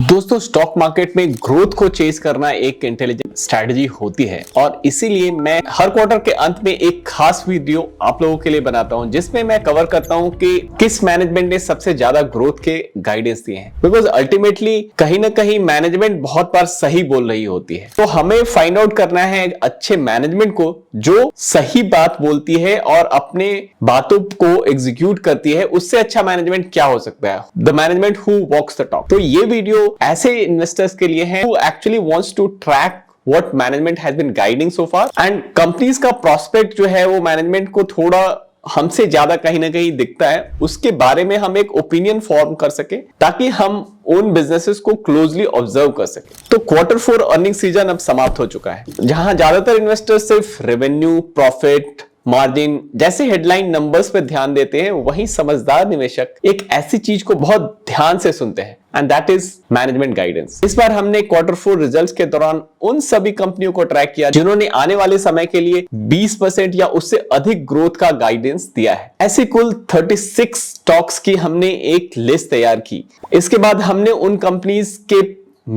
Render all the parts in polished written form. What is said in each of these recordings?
दोस्तों stock market में growth को चेस करना एक इंटेलिजेंट स्ट्रैटेजी होती है और इसीलिए मैं हर क्वार्टर के अंत में एक खास वीडियो आप लोगों के लिए बनाता हूं जिसमें मैं कवर करता हूं कि किस मैनेजमेंट ने सबसे ज्यादा ग्रोथ के गाइडेंस दिए हैं। बिकॉज अल्टीमेटली कहीं ना कहीं मैनेजमेंट बहुत बार सही बोल रही होती है, तो हमें फाइंड आउट करना है अच्छे मैनेजमेंट को जो सही बात बोलती है और अपने बातों को एग्जीक्यूट करती है। उससे अच्छा मैनेजमेंट क्या हो सकता है? The management who walks the talk. तो ये वीडियो ऐसे इन्वेस्टर्स के लिए है who actually wants to track what management has been guiding so far and companies का प्रोस्पेक्ट जो है वो मैनेजमेंट को थोड़ा हमसे ज्यादा कहीं ना कहीं दिखता है, उसके बारे में हम एक ओपिनियन फॉर्म कर सके ताकि हम उन बिजनेसेस को क्लोजली ऑब्जर्व कर सके। तो Q4 अर्निंग सीजन अब समाप्त हो चुका है, जहां ज्यादातर इन्वेस्टर्स सिर्फ रेवेन्यू, प्रॉफिट, मार्जिन जैसे हेडलाइन नंबर्स पे ध्यान देते हैं, वहीं समझदार निवेशक एक ऐसी चीज को बहुत ध्यान से सुनते हैं and that is management guidance. इस बार हमने Q4 रिजल्ट्स के दौरान उन सभी कंपनियों को ट्रैक किया जिन्होंने आने वाले समय के लिए 20% या उससे अधिक ग्रोथ का गाइडेंस दिया है। ऐसी कुल 36 स्टॉक्स की हमने एक लिस्ट तैयार की। इसके बाद हमने उन कंपनीज के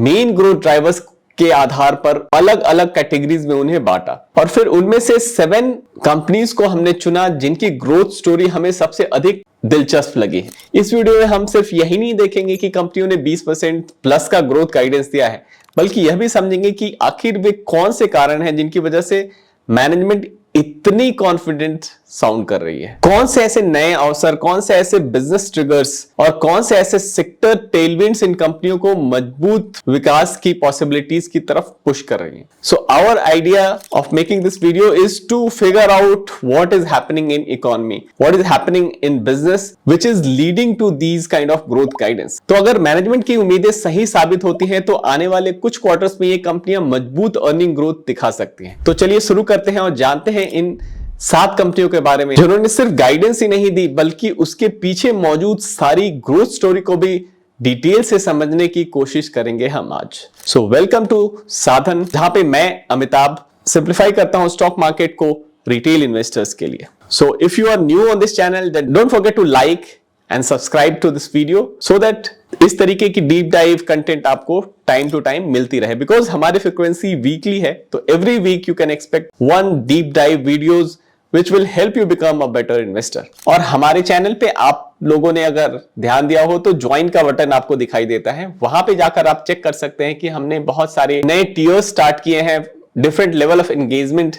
मेन ग्रोथ ड्राइवर्स के आधार पर अलग अलग कैटेगरीज में उन्हें बांटा और फिर उनमें से 7 कंपनीज को हमने चुना जिनकी ग्रोथ स्टोरी हमें सबसे अधिक दिलचस्प लगी है। इस वीडियो में हम सिर्फ यही नहीं देखेंगे कि कंपनियों ने 20% प्लस का ग्रोथ गाइडेंस दिया है, बल्कि यह भी समझेंगे कि आखिर वे कौन से कारण हैं जिनकी वजह से मैनेजमेंट इतनी कॉन्फिडेंट साउंड कर रही है। कौन से ऐसे नए अवसर, कौन से ऐसे बिजनेस ट्रिगर्स और कौन से ऐसे सेक्टर टेलविंड्स इन कंपनियों को मजबूत विकास की पॉसिबिलिटीज की तरफ पुश कर रही हैं। So our idea of making this video is to figure out what is happening in economy, what is happening in business which is leading to these kind of growth guidance. तो अगर management की उम्मीदें सही साबित होती हैं तो आने वाले कुछ क्वार्टर्स में ये कंपनियां मजबूत अर्निंग ग्रोथ दिखा सकती हैं। तो चलिए शुरू करते हैं और जानते हैं इन 7 कंपनियों के बारे में जिन्होंने सिर्फ गाइडेंस ही नहीं दी बल्कि उसके पीछे मौजूद सारी ग्रोथ स्टोरी को भी डिटेल से समझने की कोशिश करेंगे हम आज। सो वेलकम टू साधन, जहां पे मैं अमिताभ सिंप्लीफाई करता हूं स्टॉक मार्केट को रिटेल इन्वेस्टर्स के लिए। So if you are new on this channel then don't forget to like and subscribe to this video so that इस तरीके की डीप डाइव कंटेंट आपको टाइम टू टाइम मिलती रहे। बिकॉज हमारी फ्रीक्वेंसी वीकली है, तो every week you can expect 1 deep dive videos which will help you become a better investor। और हमारे चैनल पे आप लोगों ने अगर ध्यान दिया हो तो ज्वाइन का बटन आपको दिखाई देता है, वहां पे जाकर आप चेक कर सकते हैं कि हमने बहुत सारे नए टियर्स स्टार्ट किए हैं डिफरेंट लेवल ऑफ एंगेजमेंट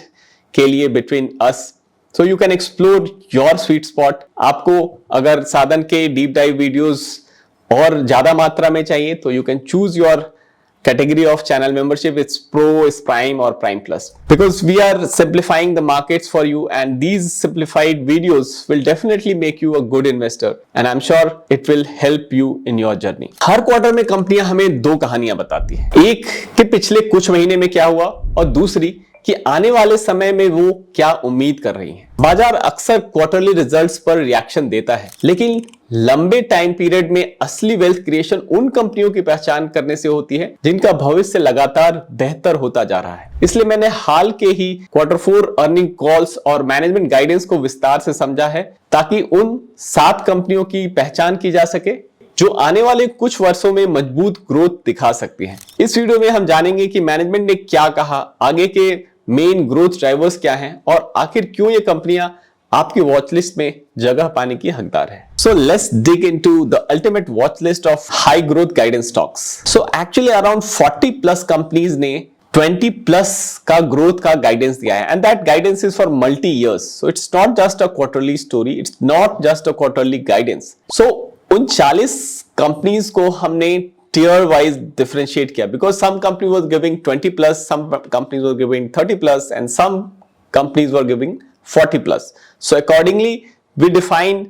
के लिए between us. So you can explore your sweet spot. आपको अगर साधन के डीप डाइव वीडियोस और ज्यादा मात्रा में चाहिए तो you can choose your category of channel membership. It's Pro, it's Prime or Prime Plus, because we are simplifying the markets for you and these simplified videos will definitely make you a good investor and I'm sure it will help you in your journey। Her quarter में कंपनियां हमें 2 कहानियां बताती हैं, एक कि पिछले कुछ महीने में क्या हुआ और दूसरी कि आने वाले समय में वो क्या उम्मीद कर रही हैं। बाजार अक्सर क्वार्टरली रिजल्ट्स पर रिएक्शन देता है, लेकिन लंबे टाइम पीरियड में असली वेल्थ क्रिएशन उन कंपनियों की पहचान करने से होती है जिनका भविष्य लगातार बेहतर होता जा रहा है। इसलिए मैंने हाल के ही Q4 अर्निंग कॉल्स और मैनेजमेंट गाइडेंस को विस्तार से समझा है ताकि उन 7 कंपनियों की पहचान की जा सके जो आने वाले कुछ वर्षों में मजबूत ग्रोथ दिखा सकती हैं। इस वीडियो में हम जानेंगे कि मैनेजमेंट ने क्या कहा, आगे के मेन ग्रोथ ड्राइवर्स क्या हैं और आखिर क्यों ये कंपनियां आपकी वॉच लिस्ट में जगह पाने की हकदार है। So let's dig into the ultimate watch list of high growth guidance stocks. So actually around 40 plus companies ने 20 प्लस का ग्रोथ का गाइडेंस दिया है and that guidance is for multi years. So it's not just a quarterly story, it's not just a quarterly guidance. So उन 40 companies को हमने tier wise differentiate किया because some company was giving 20 plus, some companies were giving 30 plus and some companies were giving 40 plus. So accordingly we define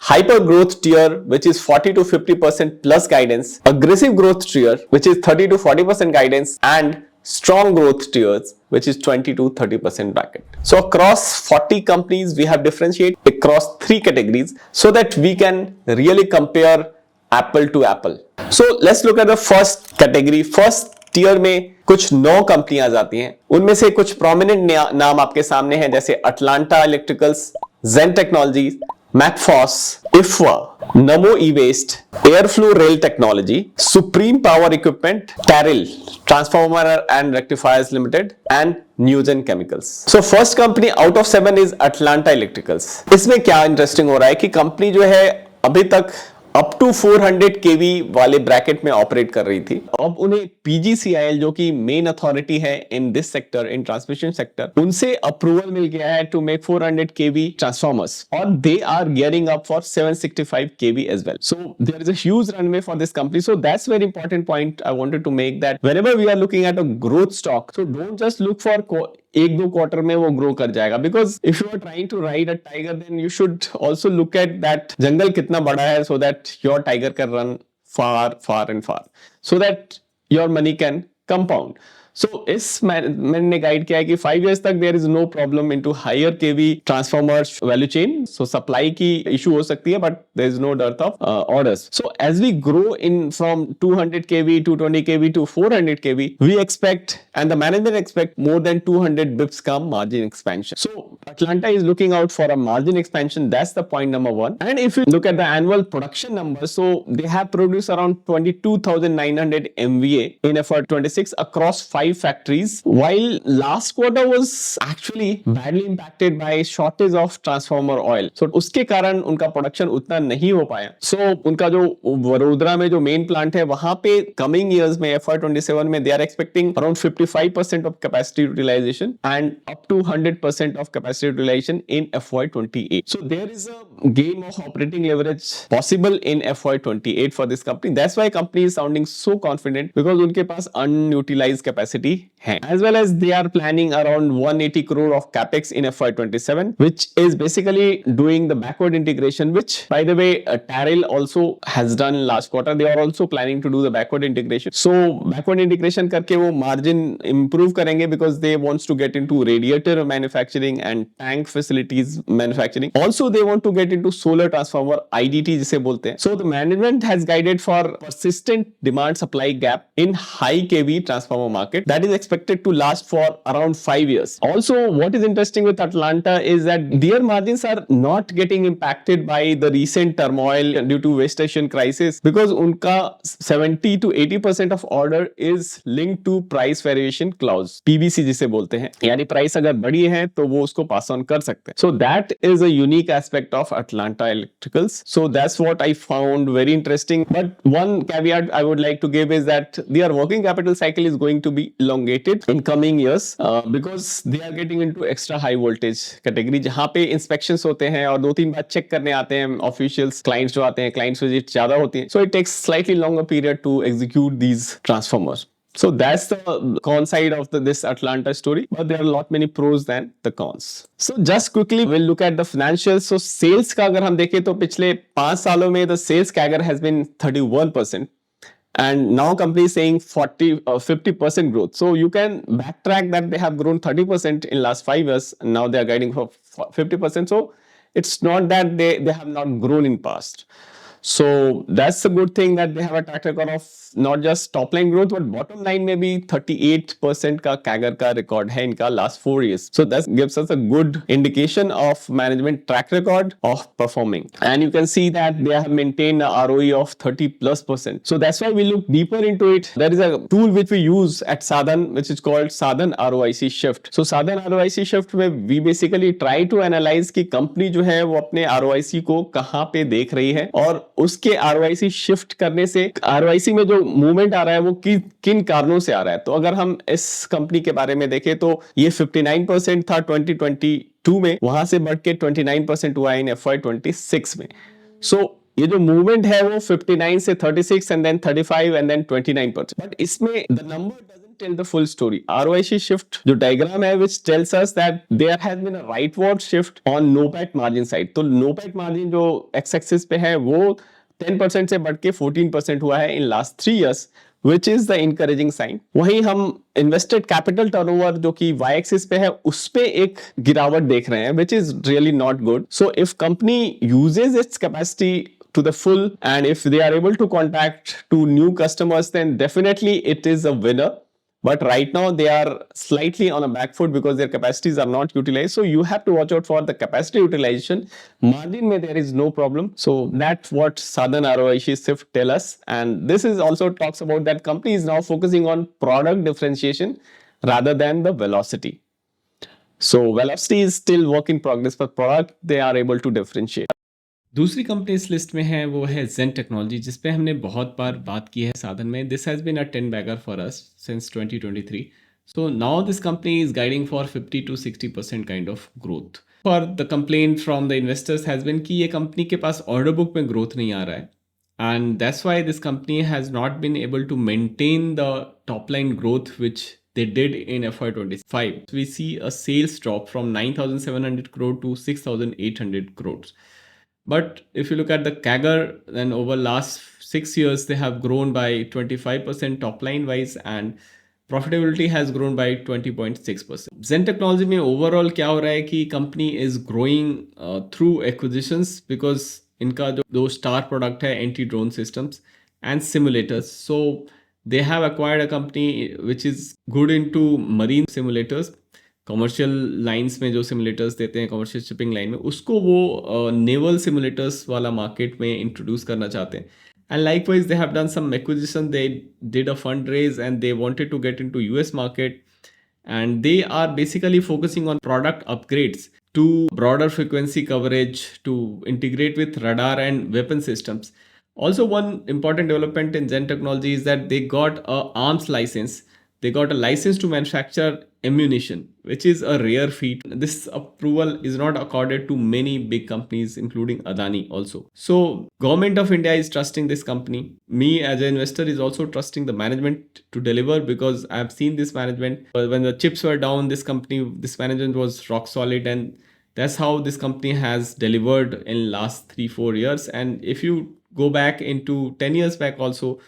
hyper growth tier which is 40 to 50% plus guidance, aggressive growth tier which is 30 to 40% guidance and strong growth tiers which is 20 to 30% bracket. So across 40 companies we have differentiate across 3 categories so that we can really compare apple to apple। So let's look at the first category। first tier में कुछ 9 कंपनियां जाती हैं, उनमें से कुछ prominent नाम आपके सामने हैं जैसे Atlanta electricals, Zen technologies, Macfos, इफ्वा, Namo e waste, airflow rail technology, supreme power equipment, TARIL transformer and rectifiers limited and Neogen chemicals. So first company out of 7 is Atlanta electricals. इसमें क्या इंटरेस्टिंग हो रहा है कि कंपनी जो है अभी तक अप टू 400 केवी वाले ब्रैकेट में ऑपरेट कर रही थी। अब उन्हें पीजीसीआईएल जो कि मेन अथॉरिटी है in this sector, in transmission sector, उनसे अप्रूवल मिल गया है टू मेक 400 केवी ट्रांसफॉर्मर्स और they are gearing up for 765 KV as well. So there is a huge runway for this company. So that's very important point I wanted to make, that whenever we are looking at a growth stock, so don't just look for एक दो quarter में वो grow कर जाएगा, because if you are trying to ride a tiger then you should also look at that jungle कितना बड़ा है, so that your tiger can run far far and far, so that your money can compound. So इस मैंने ने guide किया है कि 5 years तक there is no problem into higher KV transformers value chain. So supply की issue हो सकती है but there is no dearth of orders. So as we grow in from 200 kV, 220 kV to 400 kV, we expect and the management expect more than 200 bips का margin expansion. So Atlanta is looking out for a margin expansion. That's the point number one. And if you look at the annual production numbers, so they have produced around 22,900 MVA in FY26 across 5 factories, while last quarter was actually badly impacted by shortage of transformer oil. So उसके कारण उनका production उतना नहीं हो पाया। So उनका जो वडोदरा में जो मेन प्लांट है वहां पे कमिंग ईयर्स में FY27 में they are expecting around 55% of capacity utilization and up to 100% of capacity utilization in FY28. So there is a game of operating leverage possible in FY28 for this company. That's why company is sounding so confident, because उनके पास unutilized capacity है, as well as they are planning around 180 crore of capex in FY27, which is basically doing the backward integration, which by the way Taril also has done last quarter. They are also planning to do the backward integration. So backward integration करके वो margin improve करेंगे, because they wants to get into radiator manufacturing and tank facilities manufacturing. Also they want to get into solar transformer, IDT जिसे बोलते हैं. So the management has guided for persistent demand supply gap in high kV transformer market that is expected to last for around 5 years. Also, what is interesting with Atlanta is that their margins are not getting impacted by the recent turmoil due to West Asian crisis, because उनका 70 to 80% of order is linked to price variation clause, PVC जिसे बोलते हैं, यानी price अगर बढ़ी है तो वो उसको पास ऑन कर सकते हैं. So that is a unique aspect of Atlanta Electricals. So that's what I found very interesting. But one caveat I would like to give is that their working capital cycle is going to be elongated in coming years, because they are getting into extra high voltage category, जहां पे inspections होते हैं और 2-3 बार check करने आते हैं officials, clients जो आते हैं, clients visit ज्यादा होती हैं. So it takes slightly longer period to execute these transformers. So that's the con side of this Atlanta story, but there are a lot many pros than the cons. So just quickly we'll look at the financials. So sales का अगर हम देखें तो पिछले 5 सालों में the sales CAGR has been 31%. And now company is saying 50% growth. So you can backtrack that they have grown 30% in last 5 years. And now they are guiding for 50%. So it's not that they have not grown in past. So that's a good thing that they have a track record of not just top line growth but bottom line में भी 38% का CAGR का record है इनका last 4 years. So that gives us a good indication of management track record of performing. And you can see that they have maintained a ROE of 30+%. So that's why we look deeper into it. There is a tool which we use at Sadhan, which is called Sadhan ROIC Shift. So Sadhan ROIC Shift में we basically try to analyze कि company जो है वो अपने ROIC को कहाँ पे देख रही है और उसके ROIC शिफ्ट करने से ROIC में जो मूवमेंट आ रहा है वो किन कारणों से आ रहा है. तो अगर हम इस कंपनी के बारे में देखें तो ये 59% था 2022 में, वहां से बढ़ के 29% हुआ इन FY26 में. सो ये जो मूवमेंट है वो 59 से 36 and then 35 and then 29%. But इसमें the number tell the full story. ROIC shift जो diagram है which tells us that there has been a rightward shift on NOPAT margin side. तो NOPAT margin जो x axis पे है वो 10% से बढ़ के 14% हुआ है in last 3 years, which is the encouraging sign. वहीं हम invested capital turnover जो कि y axis पे है उस पे एक गिरावट देख रहे हैं, which is really not good. So if company uses its capacity to the full and if they are able to contact to new customers, then definitely it is a winner. but right now they are slightly on a back foot because their capacities are not utilized. So you have to watch out for the capacity utilization. Margin mein there is no problem. So that's what Sadhan ROIC shift tell us. And this is also talks about that company is now focusing on product differentiation rather than the velocity. So velocity is still work in progress, but product they are able to differentiate. दूसरी company इस list में है वो है जेन technology, जिस पे हमने बहुत बार बात की है साधन में. This has been a 10 bagger for us since 2023. So now this company is guiding for 50 to 60% kind of growth. For the complaint from the investors has been कि ये कंपनी के पास ऑर्डर बुक में ग्रोथ नहीं आ रहा है. And that's why this company has not been able to maintain the top line growth which they did in FY25. We see a sales drop from 9,700 crore to 6,800 crores. But if you look at the CAGR, then over last 6 years, they have grown by 25% top line wise, and profitability has grown by 20.6%. Zen Technology में overall क्या हो रहा है कि company is growing through acquisitions, because इनका जो दो star product है anti drone systems and simulators. So they have acquired a company which is good into marine simulators. Commercial lines में जो सिमुलेटर्स देते हैं कमर्शियल शिपिंग लाइन में, उसको वो नेवल सिमुलेटर्स वाला मार्केट में इंट्रोड्यूस करना चाहते हैं. And likewise they have done some acquisition, they did a fund raise and they wanted to get into US market, and they are basically focusing on product upgrades to broader frequency coverage to integrate with radar and weapon systems. Also, one important development in Zen Technology is that they got a arms license. They got a license to manufacture ammunition, which is a rare feat. This approval is not accorded to many big companies, including Adani also. So government of India is trusting this company. Me as an investor is also trusting the management to deliver, because I have seen this management. When the chips were down, this management was rock solid, and that's how this company has delivered in last 3-4 years. And if you go back into 10 years back also,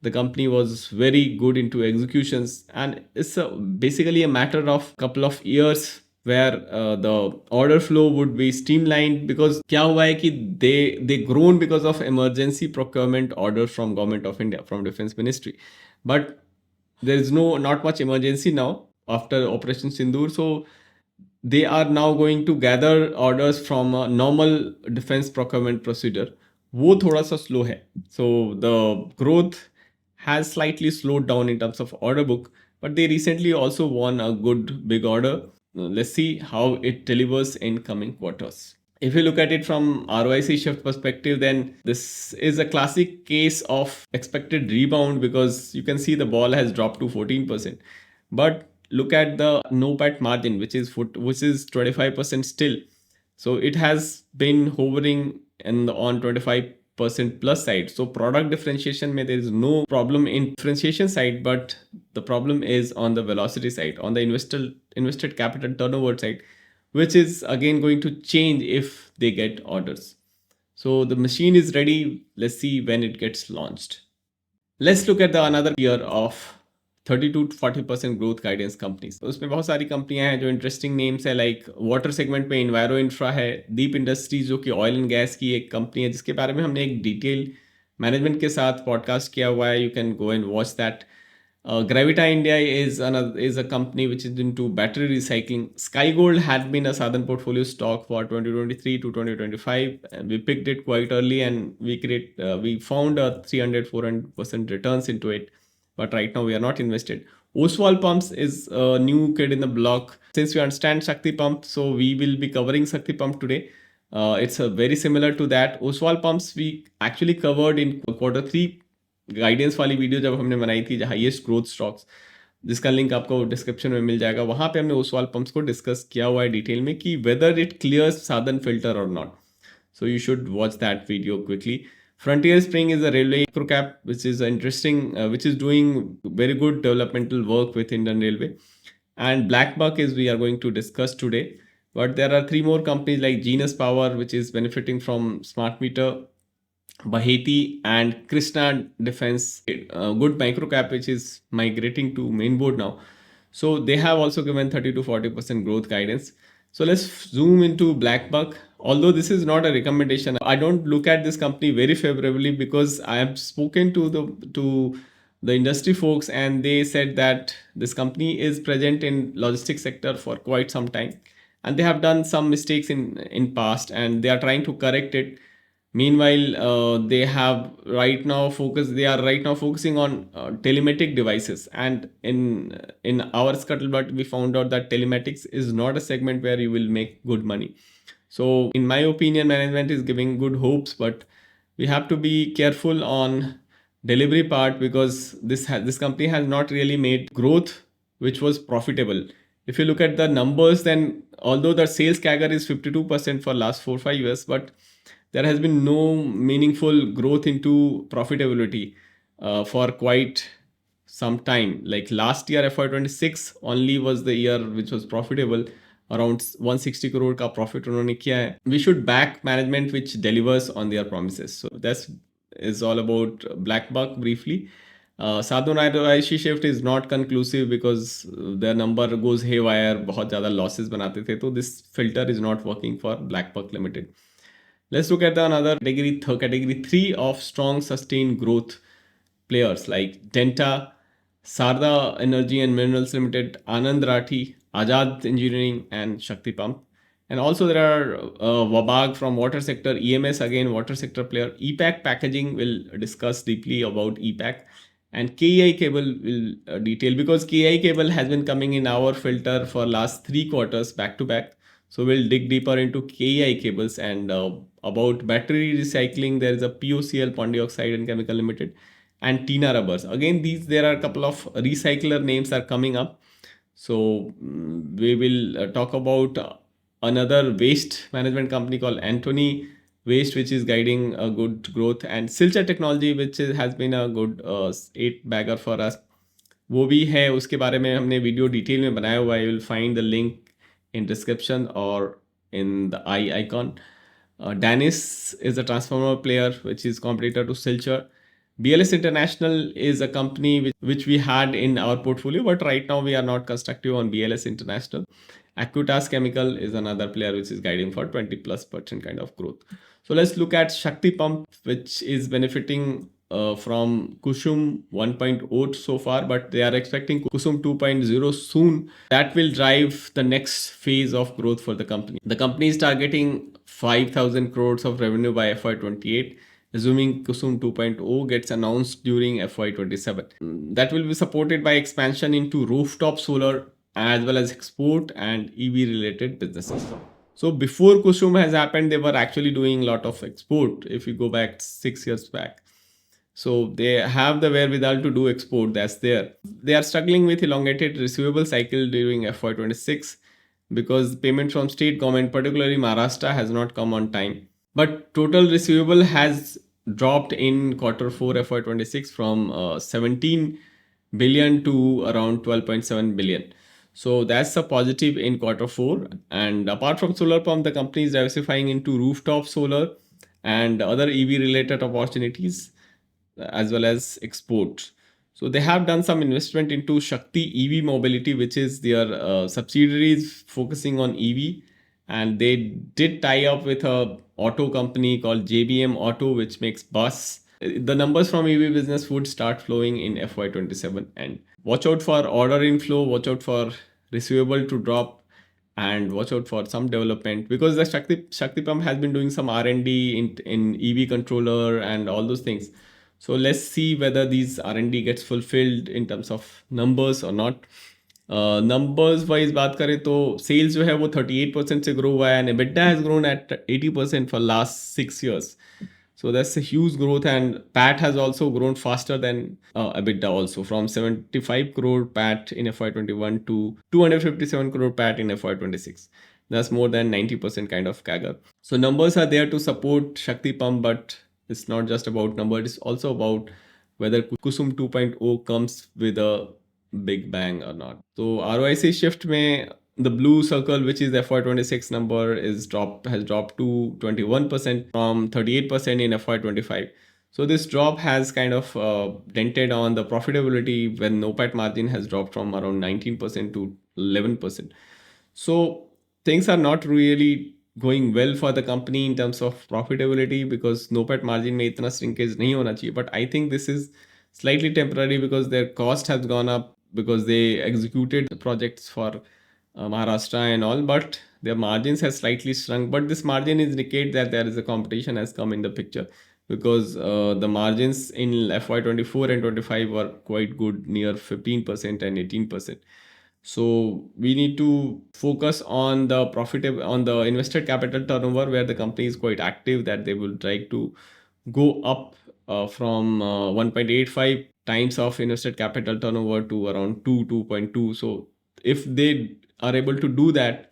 the company was very good into executions, and it's basically a matter of couple of years where the order flow would be streamlined. Because क्या हुआ है कि they grown because of emergency procurement orders from government of India, from defense ministry. But there is not much emergency now after Operation Sindoor. So they are now going to gather orders from a normal defense procurement procedure. वो थोड़ा सा slow है. So the growth has slightly slowed down in terms of order book, but they recently also won a good big order. Let's see how it delivers in coming quarters. If you look at it from ROIC shift perspective, then this is a classic case of expected rebound, because you can see the ball has dropped to 14%. But look at the NOPAT margin, which is 25% still. So it has been hovering on 25% plus side. So product differentiation mein there is no problem in differentiation side, but the problem is on the velocity side, on the invested capital turnover side, which is again going to change if they get orders. So the machine is ready. Let's see when it gets launched. Let's look at the another year of 30 to 40% growth guidance companies. तो उसमें बहुत सारी कंपनियां हैं जो interesting names है. Like water segment में इन्वायरो infra है, दीप इंडस्ट्रीज जो कि ऑयल एंड गैस की एक कंपनी है, जिसके बारे में हमने एक डिटेल मैनेजमेंट के साथ पॉडकास्ट किया हुआ है. You can go and watch that. Gravita India is a company which is into battery recycling. Sky Gold had been a Sadhan portfolio stock for 2023 to 2025, and we picked it quite early, and we found a 300-400% returns into it. But right now we are not invested. Oswal Pumps is a new kid in the block. Since we understand Shakti Pump, so we will be covering Shakti Pump today. It's very similar to that. Oswal Pumps we actually covered in Q3 guidance वाली video जब हमने बनाई थी, highest growth stocks, जिसका link आपको description में मिल जाएगा. वहाँ पे हमने ओसवाल पंप्स को डिस्कस किया हुआ है डिटेल में कि वेदर इट क्लियर्स साधन फिल्टर और not. So you should watch that video quickly. Frontier Spring is a railway microcap, which is interesting, which is doing very good developmental work with Indian Railway. And Blackbuck is we are going to discuss today. But there are 3 more companies like Genus Power, which is benefiting from smart meter, Baheti and Krishna Defense, good micro cap which is migrating to main board now. So they have also given 30 to 40% growth guidance. So let's zoom into Blackbuck. Although this is not a recommendation, I don't look at this company very favorably, because I have spoken to the industry folks, and they said that this company is present in logistics sector for quite some time, and they have done some mistakes in past, and they are trying to correct it. Meanwhile, they are right now focusing on telematic devices, and in our scuttlebutt we found out that telematics is not a segment where you will make good money. So in my opinion, management is giving good hopes, but we have to be careful on delivery part, because this company has not really made growth which was profitable. If you look at the numbers, then although the sales CAGR is 52% for last 4 5 years, but there has been no meaningful growth into profitability for quite some time. Like last year, FY26 only was the year which was profitable. Around 160 crore का profit उन्होंने किया है. We should back management which delivers on their promises. So that's is all about black buck briefly. Sadhan IC shift is not conclusive because their number goes haywire. बहुत ज़्यादा losses बनाते थे, तो this filter is not working for Black Buck Limited. Let's look at another category, category 3 of strong sustained growth players like Denta, Sarda Energy and Minerals Limited, Anand Rathi, Ajad Engineering, and Shakti Pump. And also there are Wabag from water sector, EMS again water sector player, EPAC packaging, will discuss deeply about EPAC, and KEI cable will detail, because KEI cable has been coming in our filter for last 3 quarters back to back. So we'll dig deeper into KEI cables. And about battery recycling, there is a POCL, Pond Dioxide and Chemical Limited, and Tina Rubbers. Again, there are a couple of recycler names are coming up. So we will talk about another waste management company called Anthony Waste, which is guiding a good growth, and Silcha Technology, which has been a good 8-bagger for us. वो भी है, उसके बारे में हमने video detail में बनाया हुआ है. You will find the link in description or in the icon. Danis is a transformer player which is competitor to Silcher. BLS International is a company which we had in our portfolio, but right now we are not constructive on BLS International. Acuitas Chemical is another player which is guiding for 20+% kind of growth. So let's look at Shakti Pump, which is benefiting from Kusum 1.0 so far, but they are expecting Kusum 2.0 soon. That will drive the next phase of growth for the company. The company is targeting 5,000 crores of revenue by FY28, assuming Kusum 2.0 gets announced during FY27. That will be supported by expansion into rooftop solar as well as export and EV related businesses. So before Kusum has happened, they were actually doing a lot of export if you go back 6 years back. So they have the wherewithal to do export, that's there. They are struggling with elongated receivable cycle during FY26 because payment from state government, particularly Maharashtra, has not come on time. But total receivable has dropped in Q4 FY26 from 17 billion to around 12.7 billion. So that's a positive in Q4. And apart from solar pump, the company is diversifying into rooftop solar and other EV related opportunities as well as exports. So they have done some investment into Shakti EV Mobility, which is their subsidiaries focusing on EV. And they did tie up with a auto company called JBM Auto, which makes bus. The numbers from EV business would start flowing in FY27. And watch out for order inflow, watch out for receivable to drop, and watch out for some development, because the Shakti Pump has been doing some R&D in EV controller and all those things. So let's see whether these R&D gets fulfilled in terms of numbers or not. Numbers wise बात करें तो sales जो है वो 38% से grow हुआ है, and EBITDA has grown at 80% for last 6 years. So that's a huge growth, and PAT has also grown faster than EBITDA also, from 75 crore PAT in FY21 to 257 crore PAT in FY26. That's more than 90% kind of CAGR. So numbers are there to support Shakti Pump, but it's not just about numbers, it's also about whether Kusum 2.0 comes with a big bang or not. So ROIC shift में the blue circle, which is the FY26 number, has dropped to 21% from 38% in FY25. So this drop has kind of dented on the profitability when NOPAT margin has dropped from around 19% to 11%. So things are not really going well for the company in terms of profitability, because NOPAT margin में इतना shrinkage नहीं होना चाहिए. But I think this is slightly temporary because their cost has gone up because they executed projects for Maharashtra and all, but their margins has slightly shrunk. But this margin is indicate that there is a competition has come in the picture, because the margins in FY24 and 25 were quite good, near 15% and 18%. So we need to focus on the profitable, on the invested capital turnover, where the company is quite active, that they will try to go up from 1.85 times of invested capital turnover to around 2.2. So if they are able to do that,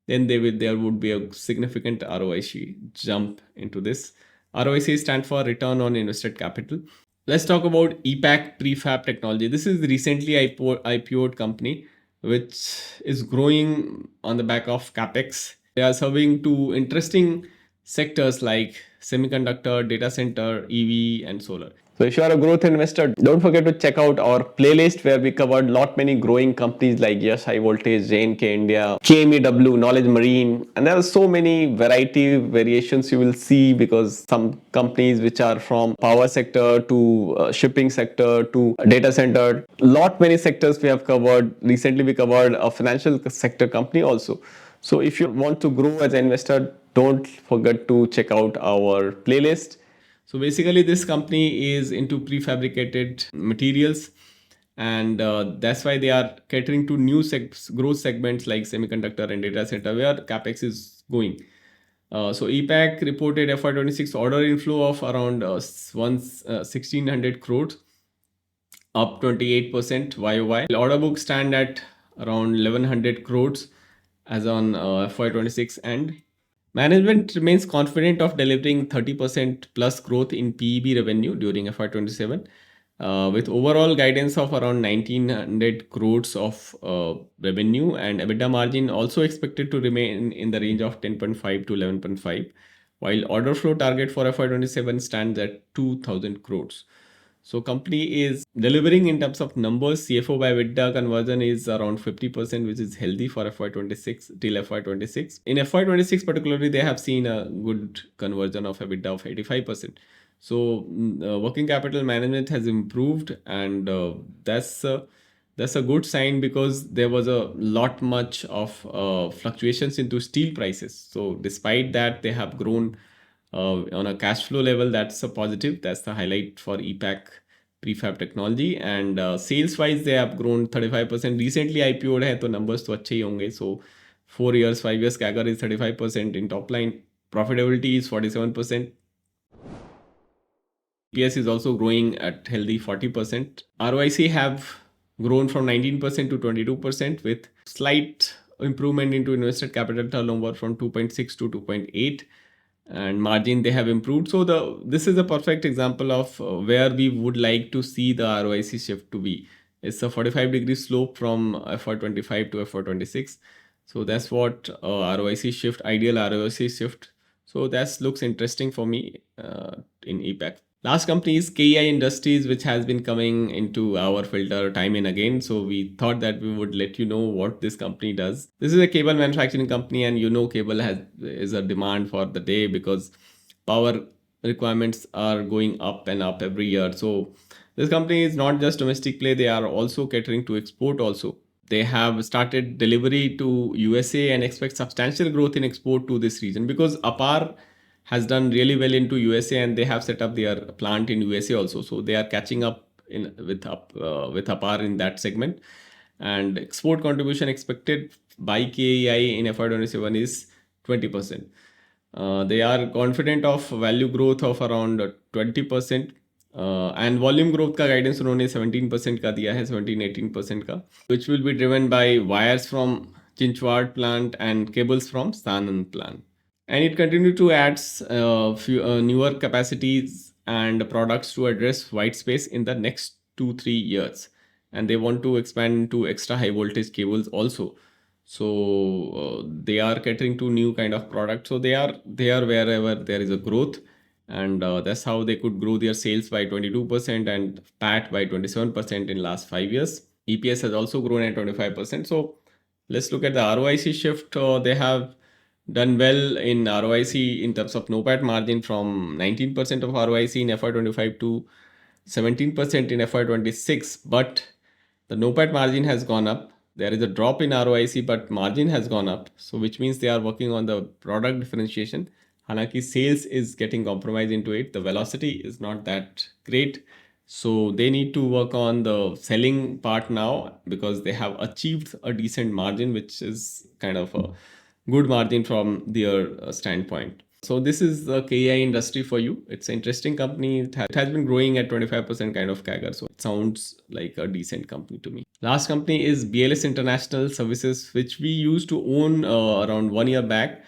then there would be a significant ROIC jump into this. ROIC stands for return on invested capital. Let's talk about EPAC Prefab Technology. This is recently IPO'd company, which is growing on the back of CapEx. They are serving to interesting sectors like semiconductor, data center, EV, and solar. So if you are a growth investor, don't forget to check out our playlist where we covered lot many growing companies like Yash High Voltage, JNK India, KMEW, Knowledge Marine, and there are so many variations you will see, because some companies which are from power sector to shipping sector to data center, lot many sectors we have covered. Recently we covered a financial sector company also. So if you want to grow as an investor, don't forget to check out our playlist. So basically, this company is into prefabricated materials, and that's why they are catering to new growth segments like semiconductor and data center, where capex is going. So EPAC reported FY26 order inflow of around 1,600 crores, up 28% YOY. Order book stand at around 1,100 crores as on FY26 end. Management remains confident of delivering 30% plus growth in PEB revenue during FY27, with overall guidance of around 1,900 crores of revenue, and EBITDA margin also expected to remain in the range of 10.5 to 11.5, while order flow target for FY27 stands at 2,000 crores. So company is delivering in terms of numbers. CFO by EBITDA conversion is around 50%, which is healthy for FY26 till FY26. In FY26 particularly, they have seen a good conversion of EBITDA of 85%. So working capital management has improved, and that's a good sign, because there was a lot much of fluctuations into steel prices. So despite that, they have grown on a cash flow level. That's a positive. That's the highlight for EPAC Prefab Technology. And sales wise, they have grown 35%. Recently IPO'd hai, to numbers to अच्छे ही होंगे. So 4 years, 5 years CAGR is 35% in top line. Profitability is 47%. EPS is also growing at healthy 40%. ROIC have grown from 19% to 22%, with slight improvement into invested capital turnover from 2.6 to 2.8, and margin they have improved. So this is a perfect example of where we would like to see the ROIC shift to be. It's a 45-degree slope from FY25 to FY26. So that's what ROIC shift, ideal ROIC shift. So that looks interesting for me in EPAC. Last company is KEI Industries, which has been coming into our filter time and again. So we thought that we would let you know what this company does. This is a cable manufacturing company, and cable is a demand for the day, because power requirements are going up and up every year. So this company is not just domestic play; they are also catering to export also. They have started delivery to USA and expect substantial growth in export to this region, because APAR has done really well into USA, and they have set up their plant in USA also. So they are catching up with APAR in that segment. And export contribution expected by KEI in FY27 is 20%. They are confident of value growth of around 20%. And volume growth का guidance उन्होंने 17% का दिया है, 17-18% का, which will be driven by wires from Chinchwad plant and cables from Sadhan plant. And it continued to add few newer capacities and products to address white space in the next 2-3 years. And they want to expand into extra high voltage cables also. So they are catering to new kind of products. So they are wherever there is a growth, and that's how they could grow their sales by 22% and PAT by 27% in last 5 years. EPS has also grown at 25%. So let's look at the ROIC shift. They have done well in ROIC in terms of NOPAT margin, from 19% of ROIC in FY25 to 17% in FY26, but the NOPAT margin has gone up. There is a drop in ROIC, but margin has gone up. So which means they are working on the product differentiation. Halaki sales is getting compromised into it. The velocity is not that great. So they need to work on the selling part now because they have achieved a decent margin, which is kind of a good margin from their standpoint. So this is the KI industry for you. It's an interesting company. It has been growing at 25% kind of CAGR. So it sounds like a decent company to me. Last company is BLS International Services, which we used to own around 1 year back.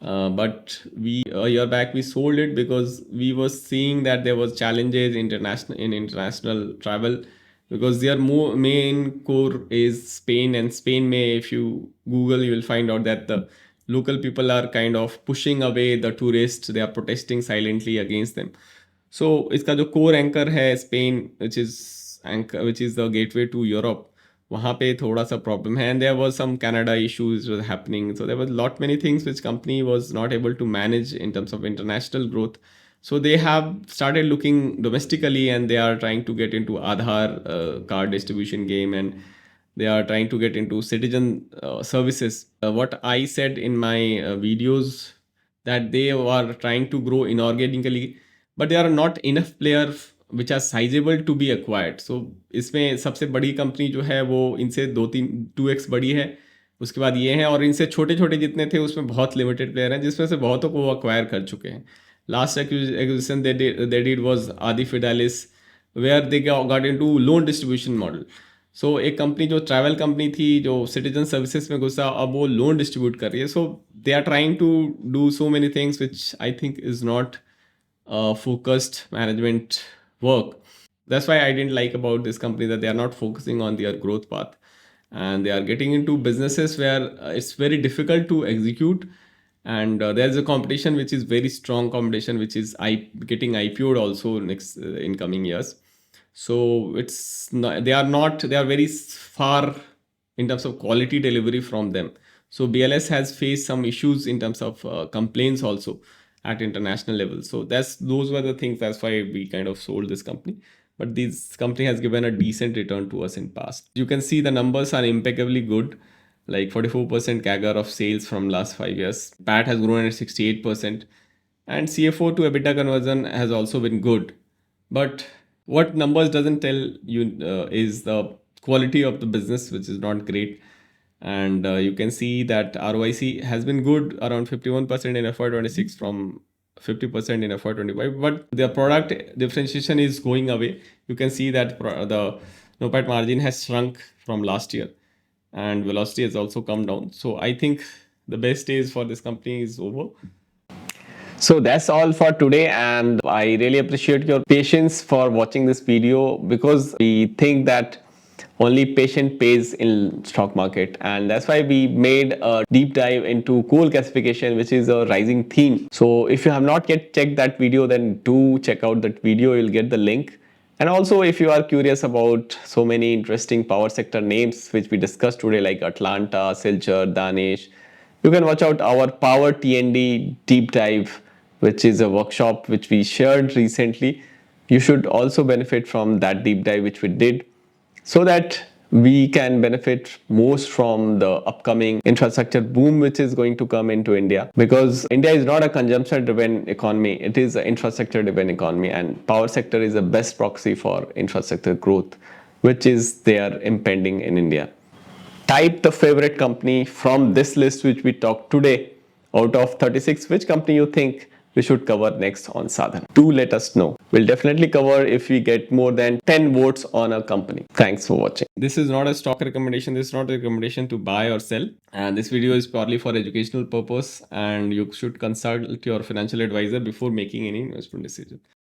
But a year back we sold it because we were seeing that there was challenges in international travel, because their main core is Spain, and Spain may, if you Google, you will find out that the local people are kind of pushing away the tourists. They are protesting silently against them. So इसका जो core anchor है Spain, which is the gateway to Europe, वहाँ पे थोड़ा सा problem है, and there was some Canada issues was happening. So there was lot many things which company was not able to manage in terms of international growth. So they have started looking domestically, and they are trying to get into Aadhaar card distribution game, and they are trying to get into citizen services. What I said in my videos, that they are trying to grow inorganically, but there are not enough players which are sizable to be acquired. So इसमें सबसे बड़ी company जो है वो इनसे 2x बड़ी है, उसके बाद ये है, और इनसे छोटे छोटे जितने थे उसमें बहुत लिमिटेड प्लेयर हैं, जिसमें से बहुतों को वो अक्वायर कर चुके हैं. Last acquisition they did was Adi Fidelis, where they got into loan distribution model. सो एक कंपनी जो ट्रैवल कंपनी थी जो सिटीजन सर्विसेज में घुसा, अब वो लोन डिस्ट्रीब्यूट कर रही है. So they are trying to do so many things which I think is not focused management work. That's why I didn't like about this company, that they are not focusing on their growth path, and they are getting into businesses where it's very difficult to execute, and there's a competition which is very strong competition, which is getting IPO'd also next in coming years. So it's not, they are very far in terms of quality delivery from them. So BLS has faced some issues in terms of complaints also at international level. So those were the things. That's why we kind of sold this company. But this company has given a decent return to us in past. You can see the numbers are impeccably good, like 44% CAGR of sales from last 5 years. PAT has grown at 68%, and CFO to EBITDA conversion has also been good. But what numbers doesn't tell you is the quality of the business, which is not great. And you can see that ROIC has been good, around 51% in FY26 from 50% in FY25. But the product differentiation is going away. You can see that the NOPAT margin has shrunk from last year, and velocity has also come down. So I think the best days for this company is over. So that's all for today, and I really appreciate your patience for watching this video, because we think that only patient pays in stock market, and that's why we made a deep dive into coal gasification, which is a rising theme. So if you have not yet checked that video, then do check out that video. You'll get the link. And also, if you are curious about so many interesting power sector names which we discussed today, like Atlanta, Silchar, Danish, you can watch out our Power TND deep dive, which is a workshop which we shared recently. You should also benefit from that deep dive which we did, so that we can benefit most from the upcoming infrastructure boom which is going to come into India. Because India is not a consumption driven economy, it is an infrastructure driven economy, and power sector is the best proxy for infrastructure growth, which is there impending in India. Type the favorite company from this list which we talked today. Out of 36, which company you think we should cover next on Sadhan? Do let us know. We'll definitely cover if we get more than 10 votes on a company. Thanks for watching. This is not a stock recommendation. This is not a recommendation to buy or sell. And this video is purely for educational purpose, and you should consult your financial advisor before making any investment decision.